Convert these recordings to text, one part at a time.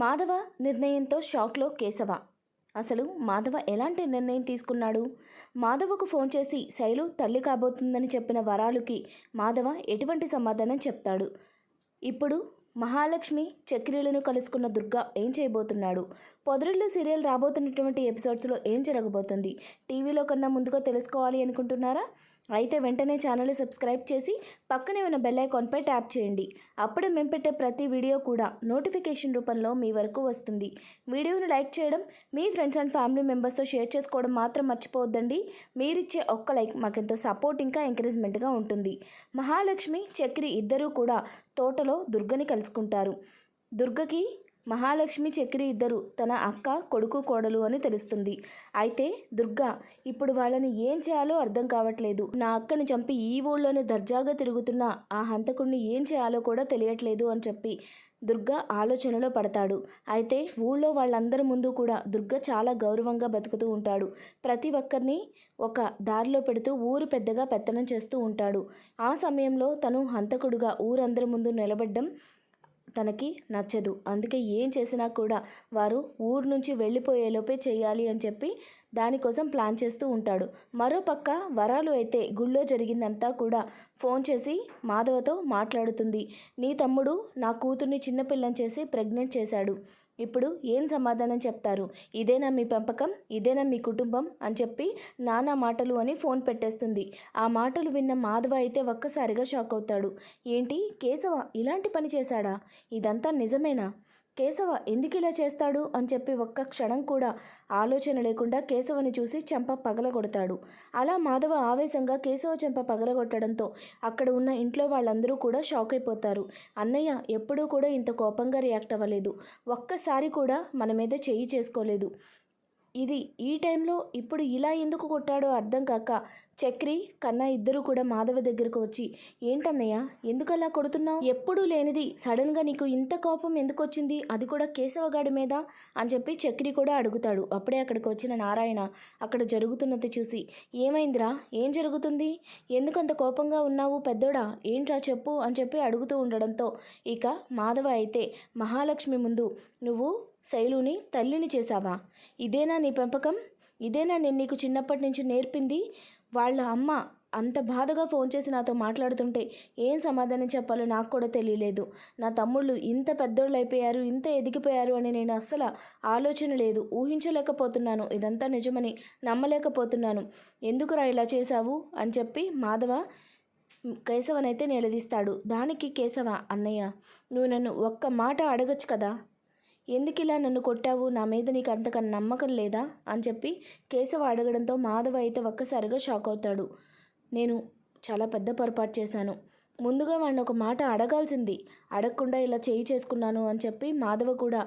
మాధవ నిర్ణయంతో షాక్లో కేశవ. అసలు మాధవ ఎలాంటి నిర్ణయం తీసుకున్నాడు? మాధవకు ఫోన్ చేసి శైలు తల్లి కాబోతుందని చెప్పిన వరాలుకి మాధవ ఎటువంటి సమాధానం చెప్తాడు? ఇప్పుడు మహాలక్ష్మి చక్రీలను కలుసుకున్న దుర్గా ఏం చేయబోతున్నాడు? పొదరిల్లు సీరియల్ రాబోతున్నటువంటి ఎపిసోడ్స్లో ఏం జరగబోతుంది? టీవీలో కన్నా ముందుగా తెలుసుకోవాలి అనుకుంటున్నారా? అయితే వెంటనే ఛానల్ని సబ్స్క్రైబ్ చేసి పక్కనే ఉన్న బెల్ ఐకాన్పై ట్యాప్ చేయండి. అప్పుడే మేము పెట్టే ప్రతి వీడియో కూడా నోటిఫికేషన్ రూపంలో మీ వరకు వస్తుంది. వీడియోని లైక్ చేయడం, మీ ఫ్రెండ్స్ అండ్ ఫ్యామిలీ మెంబర్స్తో షేర్ చేసుకోవడం మాత్రం మర్చిపోవద్దండి. మీరిచ్చే ఒక్క లైక్ మాకెంతో సపోర్ట్ ఇంకా ఎంకరేజ్మెంట్గా ఉంటుంది. మహాలక్ష్మి చక్రి ఇద్దరూ కూడా తోటలో దుర్గని కలుసుకుంటారు. దుర్గకి మహాలక్ష్మి చక్రి ఇద్దరు తన అక్క, కొడుకు, కోడలు అని తెలుస్తుంది. అయితే దుర్గా ఇప్పుడు వాళ్ళని ఏం చేయాలో అర్థం కావట్లేదు. నా అక్కని చంపి ఈ ఊళ్ళోనే దర్జాగా తిరుగుతున్న ఆ హంతకుడిని ఏం చేయాలో కూడా తెలియట్లేదు అని చెప్పి దుర్గా ఆలోచనలో పడతాడు. అయితే ఊళ్ళో వాళ్ళందరి ముందు కూడా దుర్గా చాలా గౌరవంగా బతుకుతూ ఉంటాడు. ప్రతి ఒక్కరిని ఒక దారిలో పెడుతూ ఊరు పెద్దగా పెత్తనం చేస్తూ ఉంటాడు. ఆ సమయంలో తను హంతకుడుగా ఊరందరి ముందు నిలబడ్డం తనకి నచ్చదు. అందుకే ఏం చేసినా కూడా వారు ఊరు నుంచి వెళ్ళిపోయేలోపే చేయాలి అని చెప్పి దానికోసం ప్లాన్ చేస్తూ ఉంటాడు. మరోపక్క వరాలు అయితే గుళ్ళో జరిగిందంతా కూడా ఫోన్ చేసి మాధవతో మాట్లాడుతుంది. నీ తమ్ముడు నా కూతుర్ని చిన్నపిల్లని చేసి ప్రెగ్నెంట్ చేశాడు. ఇప్పుడు ఏం సమాధానం చెప్తారు? ఇదేనా మీ పెంపకం? ఇదేనా మీ కుటుంబం? అని చెప్పి నానా మాటలు అని ఫోన్ పెట్టేస్తుంది. ఆ మాటలు విన్న మాధవ అయితే ఒక్కసారిగా షాక్ అవుతాడు. ఏంటి, కేశవ ఇలాంటి పని చేశాడా? ఇదంతా నిజమేనా? కేశవ ఎందుకు ఇలా చేస్తాడు అని చెప్పి ఒక్క క్షణం కూడా ఆలోచన లేకుండా కేశవని చూసి చెంప పగలగొడతాడు. అలా మాధవ ఆవేశంగా కేశవ చెంప పగలగొట్టడంతో అక్కడ ఉన్న ఇంట్లో వాళ్ళందరూ కూడా షాక్ అయిపోతారు. అన్నయ్య ఎప్పుడూ కూడా ఇంత కోపంగా రియాక్ట్ అవ్వలేదు. ఒక్కసారి కూడా మన మీద చెయ్యి చేసుకోలేదు. ఇది ఈ టైంలో ఇప్పుడు ఇలా ఎందుకు కొట్టాడో అర్థం కాక చక్రి, కన్న ఇద్దరు కూడా మాధవ దగ్గరకు వచ్చి, ఏంటన్నయ్య ఎందుకలా కొడుతున్నావు? ఎప్పుడూ లేనిది సడన్గా నీకు ఇంత కోపం ఎందుకు వచ్చింది, అది కూడా కేశవగాడి మీద అని చెప్పి చక్రి కూడా అడుగుతాడు. అప్పుడే అక్కడికి వచ్చిన నారాయణ అక్కడ జరుగుతున్నది చూసి, ఏమైందిరా, ఏం జరుగుతుంది, ఎందుకంత కోపంగా ఉన్నావు పెద్దోడా, ఏంట్రా చెప్పు అని చెప్పి అడుగుతూ ఉండడంతో ఇక మాధవ అయితే మహాలక్ష్మి ముందు, నువ్వు శైలుని తల్లిని చేశావా? ఇదేనా నీ పెంపకం? ఇదేనా నేను నీకు చిన్నప్పటి నుంచి నేర్పింది? వాళ్ళ అమ్మ అంత బాధగా ఫోన్ చేసి నాతో మాట్లాడుతుంటే ఏం సమాధానం చెప్పాలో నాకు కూడా తెలియలేదు. నా తమ్ముళ్ళు ఇంత పెద్దోళ్ళు అయిపోయారు, ఇంత ఎదిగిపోయారు అని నేను అస్సలు ఆలోచన లేదు, ఊహించలేకపోతున్నాను. ఇదంతా నిజమని నమ్మలేకపోతున్నాను. ఎందుకురా ఇలా చేశావు అని చెప్పి మాధవ కేశవనైతే నిలదీస్తాడు. దానికి కేశవ, అన్నయ్య నువ్వు నన్ను ఒక్క మాట అడగచ్చు కదా, ఎందుకు ఇలా నన్ను కొట్టావు, నా మీద నీకు అంతకన్నా నమ్మకం లేదా అని చెప్పి కేశవ అడగడంతో మాధవ అయితే ఒక్కసారిగా షాక్ అవుతాడు. నేను చాలా పెద్ద పొరపాటు చేశాను, ముందుగా వాడిని ఒక మాట అడగాల్సింది, అడగకుండా ఇలా చేయి చేసుకున్నాను అని చెప్పి మాధవ కూడా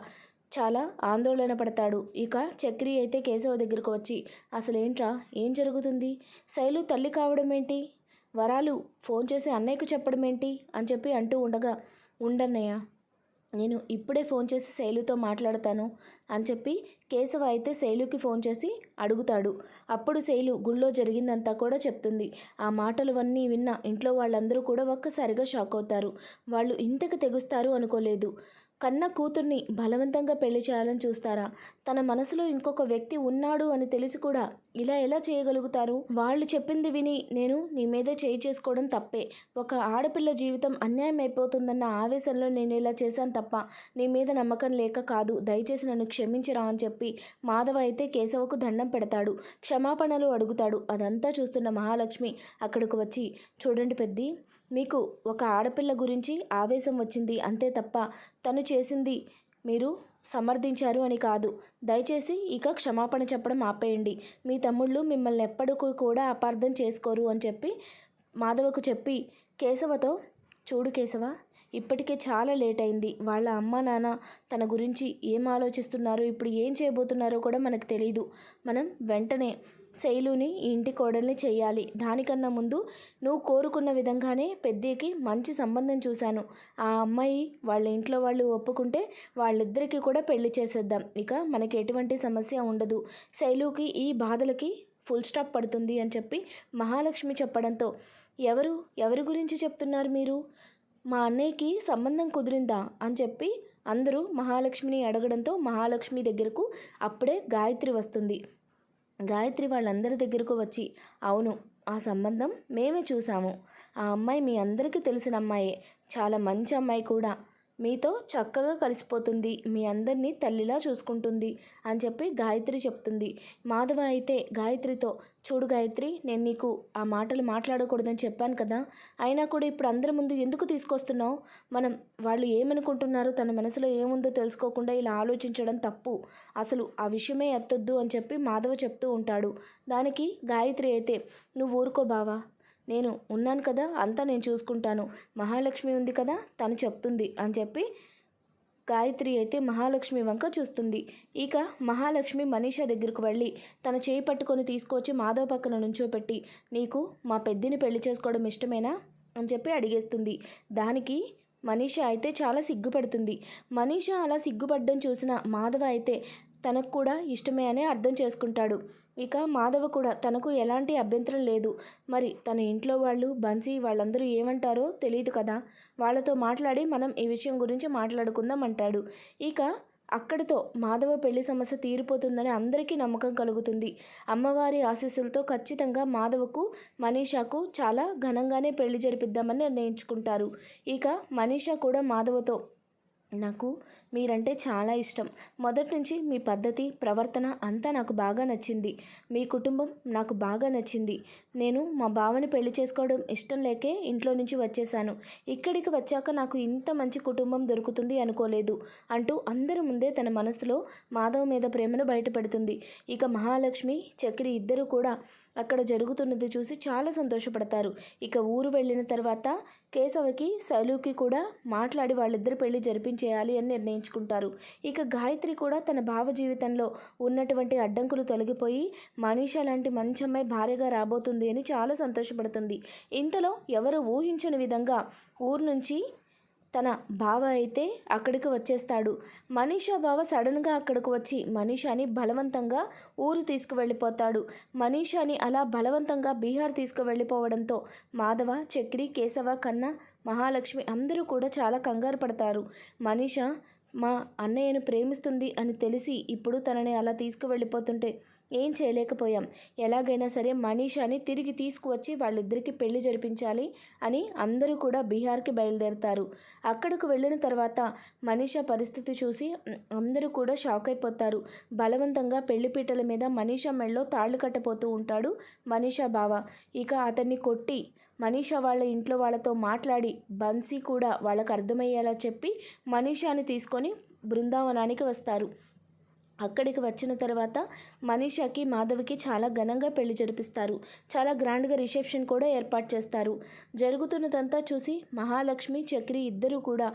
చాలా ఆందోళన పడతాడు. ఇక చక్రి అయితే కేశవ దగ్గరకు వచ్చి, అసలేంట్రా, ఏం జరుగుతుంది, శైలు తల్లి కావడం ఏంటి, వరాలు ఫోన్ చేసి అన్నయ్యకు చెప్పడం ఏంటి అని చెప్పి అంటూ ఉండగా, ఉండన్నయ్య నేను ఇప్పుడే ఫోన్ చేసి శైలుతో మాట్లాడతాను అని చెప్పి కేశవ అయితే శైలుకి ఫోన్ చేసి అడుగుతాడు. అప్పుడు శైలు గుళ్ళో జరిగిందంతా కూడా చెప్తుంది. ఆ మాటలవన్నీ విన్న ఇంట్లో వాళ్ళందరూ కూడా ఒక్కసారిగా షాక్ అవుతారు. వాళ్ళు ఇంతకు తెగుస్తారు అనుకోలేదు. కన్న కూతుర్ని బలవంతంగా పెళ్లి చేయాలని చూస్తారా? తన మనసులో ఇంకొక వ్యక్తి ఉన్నాడు అని తెలిసి కూడా ఇలా ఎలా చేయగలుగుతారు? వాళ్ళు చెప్పింది విని నేను నీ మీదే చేయి చేసుకోవడం తప్పే. ఒక ఆడపిల్ల జీవితం అన్యాయం అయిపోతుందన్న ఆవేశంలో నేను ఇలా చేశాను తప్ప నీ మీద నమ్మకం లేక కాదు. దయచేసి నన్ను క్షమించరా అని చెప్పి మాధవ అయితే కేశవకు దండం పెడతాడు. క్షమాపణలు అడుగుతాడు. అదంతా చూస్తున్న మహాలక్ష్మి అక్కడికి వచ్చి, చూడండి పెద్ది, మీకు ఒక ఆడపిల్ల గురించి ఆవేశం వచ్చింది అంతే తప్ప తను చేసింది మీరు సమర్థించారు అని కాదు. దయచేసి ఇక క్షమాపణ చెప్పడం ఆపేయండి. మీ తమ్ముళ్ళు మిమ్మల్ని ఎప్పటికీ కూడా అపార్థం చేసుకోరు అని చెప్పి మాధవకు చెప్పి కేశవతో, చూడు కేశవ, ఇప్పటికే చాలా లేట్ అయింది. వాళ్ళ అమ్మ నాన్న తన గురించి ఏం ఆలోచిస్తున్నారో, ఇప్పుడు ఏం చేయబోతున్నారో కూడా మనకు తెలియదు. మనం వెంటనే శైలుని ఇంటి కోడల్ని చేయాలి. దానికన్నా ముందు నువ్వు కోరుకున్న విధంగానే పెద్దకి మంచి సంబంధం చూశాను. ఆ అమ్మాయి వాళ్ళ ఇంట్లో వాళ్ళు ఒప్పుకుంటే వాళ్ళిద్దరికీ కూడా పెళ్లి చేసేద్దాం. ఇక మనకి ఎటువంటి సమస్య ఉండదు. శైలుకి ఈ బాధలకి ఫుల్ స్టాప్ పడుతుంది అని చెప్పి మహాలక్ష్మి చెప్పడంతో, ఎవరి గురించి చెప్తున్నారు మీరు? మా అన్నయ్యకి సంబంధం కుదిరిందా అని చెప్పి అందరూ మహాలక్ష్మిని అడగడంతో మహాలక్ష్మి దగ్గరకు అప్పుడే గాయత్రి వస్తుంది. గాయత్రి వాళ్ళందరి దగ్గరకు వచ్చి, అవును, ఆ సంబంధం మేమే చూసాము. ఆ అమ్మాయి మీ అందరికీ తెలిసిన అమ్మాయే, చాలా మంచి అమ్మాయి కూడా. మీతో చక్కగా కలిసిపోతుంది, మీ అందరినీ తల్లిలా చూసుకుంటుంది అని చెప్పి గాయత్రి చెప్తుంది. మాధవ అయితే గాయత్రితో, చూడు గాయత్రి, నేను నీకు ఆ మాటలు మాట్లాడకూడదని చెప్పాను కదా, అయినా కూడా ఇప్పుడు అందరి ముందు ఎందుకు తీసుకొస్తున్నావు? వాళ్ళు ఏమనుకుంటున్నారో, తన మనసులో ఏముందో తెలుసుకోకుండా ఇలా ఆలోచించడం తప్పు. అసలు ఆ విషయమే ఎత్తొద్దు అని చెప్పి మాధవ చెప్తూ ఉంటాడు. దానికి గాయత్రి అయితే, నువ్వు ఊరుకో బావా, నేను ఉన్నాను కదా, అంతా నేను చూసుకుంటాను, మహాలక్ష్మి ఉంది కదా, తను చెప్తుంది అని చెప్పి గాయత్రి అయితే మహాలక్ష్మి వంక చూస్తుంది. ఇక మహాలక్ష్మి మనీషా దగ్గరకు వెళ్ళి తన చేయి పట్టుకొని తీసుకొచ్చి మాధవ్ పక్కన నుంచోపెట్టి, నీకు మా పెద్దిని పెళ్లి చేసుకోవడం ఇష్టమేనా అని చెప్పి అడిగేస్తుంది. దానికి మనీషా అయితే చాలా సిగ్గుపడుతుంది. మనీషా అలా సిగ్గుపడ్డం చూసిన మాధవ అయితే తనకు కూడా ఇష్టమే అని అర్థం చేసుకుంటాడు. ఇక మాధవ కూడా తనకు ఎలాంటి అభ్యంతరం లేదు. మరి తన ఇంట్లో వాళ్ళు, బన్సీ వాళ్ళందరూ ఏమంటారో తెలియదు కదా, వాళ్ళతో మాట్లాడి మనం ఈ విషయం గురించి మాట్లాడుకుందాం అంటాడు. ఇక అక్కడితో మాధవ పెళ్లి సమస్య తీరిపోతుందని అందరికీ నమ్మకం కలుగుతుంది. అమ్మవారి ఆశీస్సులతో ఖచ్చితంగా మాధవకు, మనీషాకు చాలా ఘనంగానే పెళ్లి జరిపిద్దామని నిర్ణయించుకుంటారు. ఇక మనీషా కూడా మాధవతో, నాకు మీరంటే చాలా ఇష్టం, మొదటి నుంచి మీ పద్ధతి, ప్రవర్తన అంతా నాకు బాగా నచ్చింది, మీ కుటుంబం నాకు బాగా నచ్చింది. నేను మా బావని పెళ్లి చేసుకోవడం ఇష్టం లేకే ఇంట్లో నుంచి వచ్చేసాను. ఇక్కడికి వచ్చాక నాకు ఇంత మంచి కుటుంబం దొరుకుతుంది అనుకోలేదు అంటూ అందరి ముందే తన మనసులో మాధవ్ మీద ప్రేమను బయటపెడుతుంది. ఇక మహాలక్ష్మి, చక్రి ఇద్దరు కూడా అక్కడ జరుగుతున్నది చూసి చాలా సంతోషపడతారు. ఇక ఊరు వెళ్ళిన తర్వాత కేశవకి, శైలుకి కూడా మాట్లాడి వాళ్ళిద్దరు పెళ్లి జరిపించేయాలి అని నిర్ణయించుకుంటారు. ఇక గాయత్రి కూడా తన భావ జీవితంలో ఉన్నటువంటి అడ్డంకులు తొలగిపోయి మనీషా లాంటి మంచి అమ్మాయి భార్యగా రాబోతుంది అని చాలా సంతోషపడుతుంది. ఇంతలో ఎవరు ఊహించని విధంగా ఊరు నుంచి తన బావ అయితే అక్కడికి వచ్చేస్తాడు. మనీషా బావ సడన్గా అక్కడికి వచ్చి మనీషాని బలవంతంగా ఊరు తీసుకువెళ్ళిపోతాడు. మనీషాని అలా బలవంతంగా బీహార్ తీసుకువెళ్ళిపోవడంతో మాధవ, చక్రి, కేశవ, కన్నా, మహాలక్ష్మి అందరూ కూడా చాలా కంగారు పడతారు. మనీషా మా అన్నయ్యను ప్రేమిస్తుంది అని తెలిసి ఇప్పుడు తనని అలా తీసుకువెళ్ళిపోతుంటే ఏం చేయలేకపోయాం. ఎలాగైనా సరే మనీషాని తిరిగి తీసుకువచ్చి వాళ్ళిద్దరికీ పెళ్లి జరిపించాలి అని అందరూ కూడా బీహార్కి బయలుదేరుతారు. అక్కడికి వెళ్ళిన తర్వాత మనీషా పరిస్థితి చూసి అందరూ కూడా షాక్ అయిపోతారు. బలవంతంగా పెళ్లిపీటల మీద మనీషా మెడలో తాళ్ళు కట్టపోతూ ఉంటాడు మనీషా బావ. ఇక అతన్ని కొట్టి మనీషా వాళ్ళ ఇంట్లో వాళ్ళతో మాట్లాడి బన్సీ కూడా వాళ్ళకు అర్థమయ్యేలా చెప్పి మనీషాని తీసుకొని బృందావనానికి వస్తారు. అక్కడికి వచ్చిన తర్వాత మనీషాకి, మాధవ్కి చాలా ఘనంగా పెళ్లి జరిపిస్తారు. చాలా గ్రాండ్గా రిసెప్షన్ కూడా ఏర్పాటు చేస్తారు. జరుగుతున్నదంతా చూసి మహాలక్ష్మి, చక్రి ఇద్దరు కూడా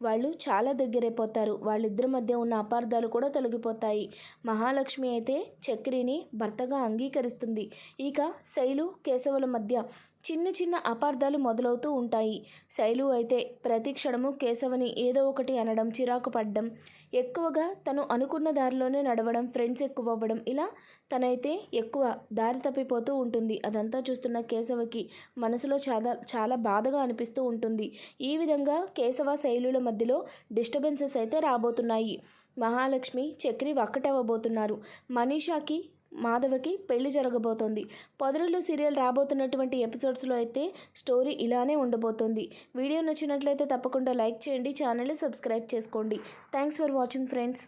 వాళ్ళు చాలా దగ్గరైపోతారు. వాళ్ళిద్దరి మధ్య ఉన్న అపార్థాలు కూడా తొలగిపోతాయి. మహాలక్ష్మి అయితే చక్రిని భర్తగా అంగీకరిస్తుంది. ఇక శైలు, కేశవుల మధ్య చిన్న చిన్న అపార్థాలు మొదలవుతూ ఉంటాయి. శైలు అయితే ప్రతి క్షణము కేశవని ఏదో ఒకటి అనడం, చిరాకు పడ్డం, ఎక్కువగా తను అనుకున్న దారిలోనే నడవడం, ఫ్రెండ్స్ ఎక్కువ అవ్వడం, ఇలా తనైతే ఎక్కువ దారి తప్పిపోతూ ఉంటుంది. అదంతా చూస్తున్న కేశవకి మనసులో చాలా చాలా బాధగా అనిపిస్తూ ఉంటుంది. ఈ విధంగా కేశవ, శైలుల మధ్యలో డిస్టర్బెన్సెస్ అయితే రాబోతున్నాయి. మహాలక్ష్మి, చక్రి ఒక్కటవ్వబోతున్నారు. మనీషాకి, మాధవకి పెళ్లి జరగబోతోంది. పొదరిల్లు సీరియల్ రాబోతున్నటువంటి ఎపిసోడ్స్లో అయితే స్టోరీ ఇలానే ఉండబోతోంది. వీడియో నచ్చినట్లయితే తప్పకుండా లైక్ చేయండి, ఛానల్ని సబ్స్క్రైబ్ చేసుకోండి. Thanks for watching friends.